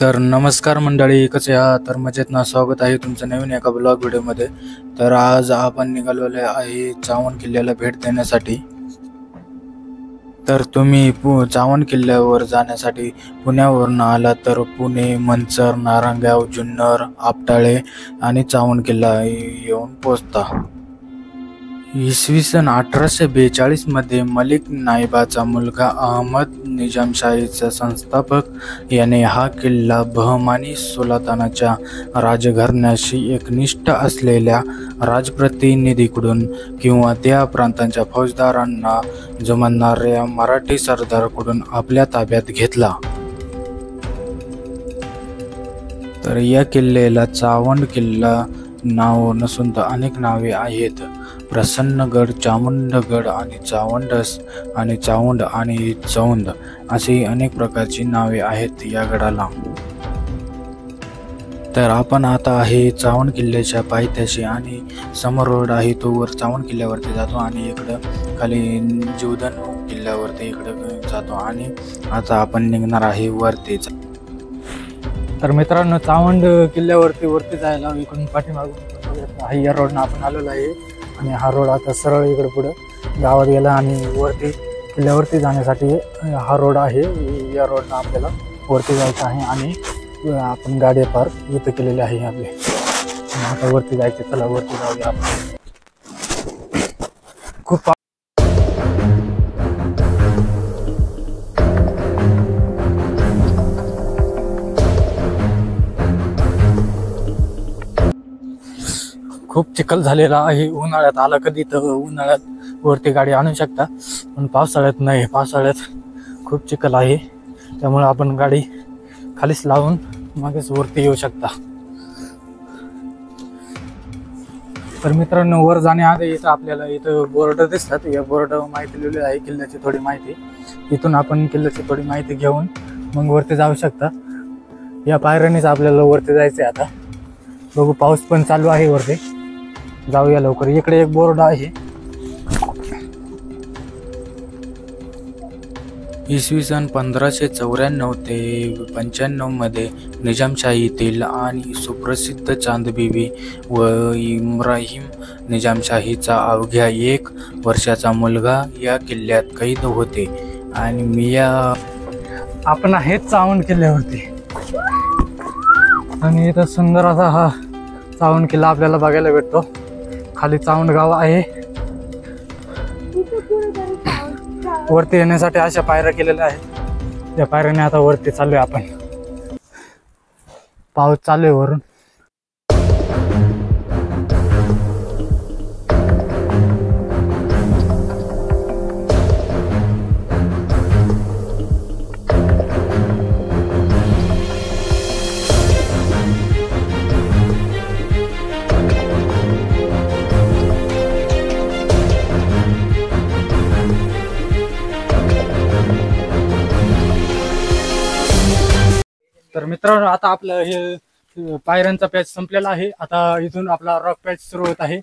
तर नमस्कार मंडळी, कसे आहात? तर मजेत ना. स्वागत आहे तुमचं नवीन एका ब्लॉग व्हिडिओमध्ये. तर आज आपण निघालेलो आहे चावण किल्ल्याला भेट देण्यासाठी. तर तुम्ही चावण किल्ल्यावर जाण्यासाठी पुण्यावरून आलात तर पुणे, मंचर, नारायणगाव, जुन्नर, आपटाळे आणि चावण किल्ला येऊन पोहोचता. इसवी सन 1842 मध्ये मलिक नाईबाचा मुलगा अहमद निजामशाहीचा संस्थापक याने हा किल्ला बहमानी सुलतानाच्या राजघराण्याशी एकनिष्ठ असलेल्या राजप्रतिनिधीकडून किंवा त्या प्रांतांच्या फौजदारांना जुमानणाऱ्या मराठी सरदाराकडून आपल्या ताब्यात घेतला. तर या किल्ल्याला चावंड किल्ला नाव नसून अनेक नावे आहेत. प्रसन्नगड, चामुंडगड आणि चावंडस आणि चावंड आणि चौंद अशी अनेक प्रकारची नावे आहेत या गडाला. तर आपण आता आहे चावंड किल्ल्याच्या पायथ्याशी आणि समोर रोड आहे तो वर चावंड किल्ल्यावरती जातो आणि इकडं खाली जीवधन किल्ल्यावरती इकडं जातो आणि आता आपण निघणार आहे वरतीच. तर मित्रांनो, चावंड किल्ल्यावरती जायला इकडून पाठीमागून या रोडनं आपण आलेलो आहे आणि हा रोड आता सरळ इकडे पुढं गावात गेला आणि वरती किल्ल्यावरती जाण्यासाठी हा रोड आहे. या रोडनं आपल्याला वरती जायचं आहे आणि आपण गाडी पार्क इथं केलेली आहे आपली. आता वरती जायचे, चला वरती जाऊया आपण. खूप चिखल झालेला आहे. उन्हाळ्यात आला कधी तर उन्हाळ्यात वरती गाडी आणू शकता, पण पावसाळ्यात नाही. पावसाळ्यात खूप चिखल आहे, त्यामुळे आपण गाडी खालीच लावून मागेच वरती येऊ शकता. तर मित्रांनो, वर जाण्याआधी इथं आपल्याला इथं बोर्ड दिसतात. या बोर्ड माहिती लिहिली आहे, किल्ल्याची थोडी माहिती. इथून आपण किल्ल्याची थोडी माहिती घेऊन मग वरती जाऊ शकता. या पायऱ्यानेच आपल्याला वरती जायचं आहे. आता बघू, पाऊस पण चालू आहे वरती. जाऊया लवकर. इकडे एक बोर्ड आहे. इसवी सन 1594 ते 95 मध्ये निजामशाहीतील आणि सुप्रसिद्ध चांदबिबी व इब्राहिम निजामशाहीचा अवघ्या 1 वर्षाचा मुलगा या किल्ल्यात कैद होते. आणि आपण आहे चावंड किल्ल्यावरती आणि इथं सुंदर असा हा चावंड किल्ला आपल्याला बघायला भेटतो. खाली चावंड गाव आहे. वरती येण्यासाठी अशा पायऱ्या केलेल्या आहेत. त्या पायऱ्याने आता वरती चाललोय आपण. पाऊस चालू आहे वरून. तर मित्रांनो, आता आपलं हे पायऱ्यांचा पॅच संपलेला आहे. आता इथून आपला रॉक पॅच सुरू होत आहे.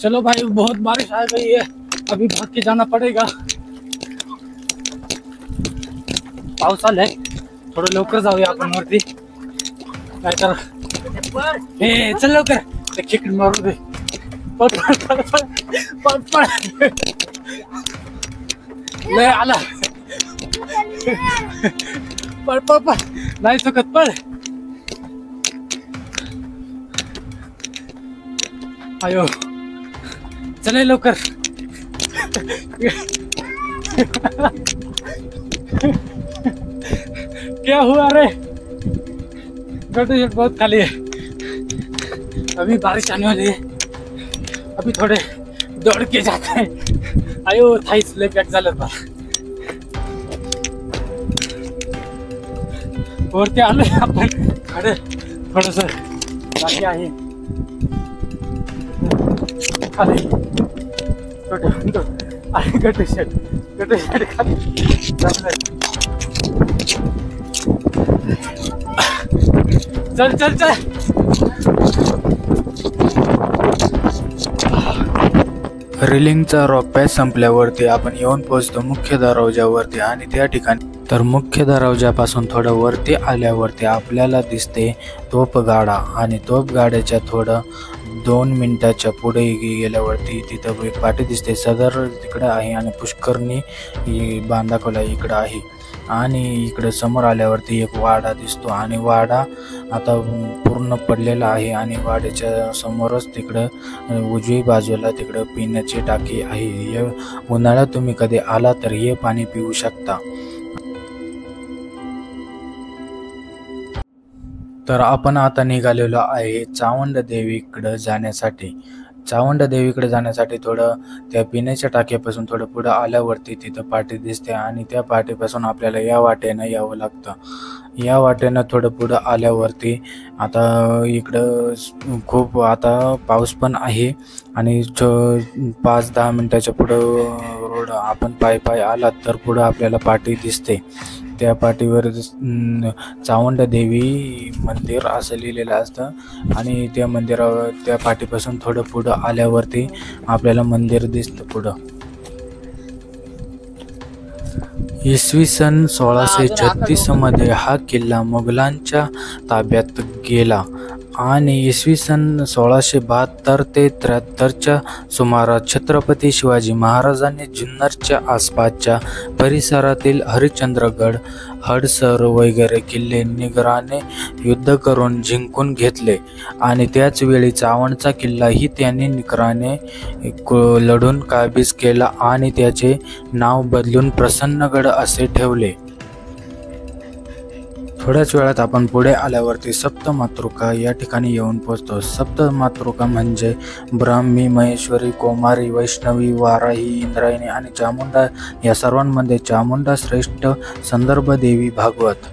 चलो भाई, बहुत बारिश आ गई है, अभी भाग के जाना पड़ेगा. पाऊस आलाय, थोडं लवकर जाऊया आपण वरती. काय तर हे चल लवकर, चिकट मारू दे. पळ पळ पळ पळ लय आला. पळ पळ पळ, नाही चुकत, पळ. आयो, चले लवकर. क्या हुआ रे? गड्ढे शेट बहुत खाली है, अभी बारिश आने वाली है, अभी थोड़े दौड़ के जाते हैं। आयो थाईस ले पॅक झालं बा, वरती आलोय आपण, थोडस बाकी आहे खाली गड्ढे शेट खाली जमलंय। चल रेलिंगचा रोप्या संपल्यावरती आपण येऊन पोहोचतो मुख्य दरवाजावरती आणि त्या ठिकाणी तर मुख्य दरवाजापासून थोडं वरती आल्यावरती आपल्याला दिसते तोपगाडा आणि तोपगाड्याच्या थोडं 2 मिनिटाच्या पुढे गेल्यावरती तिथं एक पाटी दिसते, सदर तिकडं आहे आणि पुष्करणी बांधाकोला इकडं आहे आणि इकडं समोर आल्यावरती एक वाडा दिसतो आणि वाडा आता पूर्ण पडलेला आहे आणि वाड्याच्या समोरच तिकडं उजवी बाजूला तिकडं पिण्याची टाकी आहे। उन्हाळ्यात तुम्ही कधी आला तर हे पाणी पिऊ शकता। तर आपण आता निघालेलो आहे चावंड देवीकडे जाण्यासाठी। चावंड देवीकडे जाण्यासाठी थोडं त्या पिण्याच्या टाक्यापासून थोडं पुढं आल्यावरती तिथं पाटी दिसते आणि त्या पाटीपासून आपल्याला या वाटेनं यावं लागतं। या वाटेनं थोडं पुढं आल्यावरती आता इकडं खूप आता पाऊस पण आहे आणि 5-10 मिनिटाच्या पुढं रोड आपण पाय आलात तर पुढं आपल्याला पाटी दिसते। त्या पाटीवर चावंड देवी मंदिर असं लिहिलेलं असतं आणि त्या मंदिरावर त्या पाटीपासून थोडं पुढं आल्यावरती आपल्याला मंदिर दिसतं पुढं। इसवी सन 1636 मध्ये हा किल्ला मुघलांच्या ताब्यात गेला आणि इसवी सन 1672 ते 73च्या सुमारास छत्रपती शिवाजी महाराजांनी जुन्नरच्या आसपासच्या परिसरातील हरिश्चंद्रगड, हडसर वगैरे किल्ले निगराने युद्ध करून जिंकून घेतले आणि त्याच वेळी चावंडचा किल्लाही त्यांनी निगराने लढून काबीज केला आणि त्याचे नाव बदलून प्रसन्नगड असे ठेवले। थोड्याच वेळात आपण पुढे आल्यावरती सप्तमातृका या ठिकाणी येऊन पोहोचतो। सप्तमातृका म्हणजे ब्राह्मी, महेश्वरी, कौमारी, वैष्णवी, वाराही, इंद्रायणी आणि चामुंडा या सर्वांमध्ये चामुंडा श्रेष्ठ संदर्भ देवी भागवत।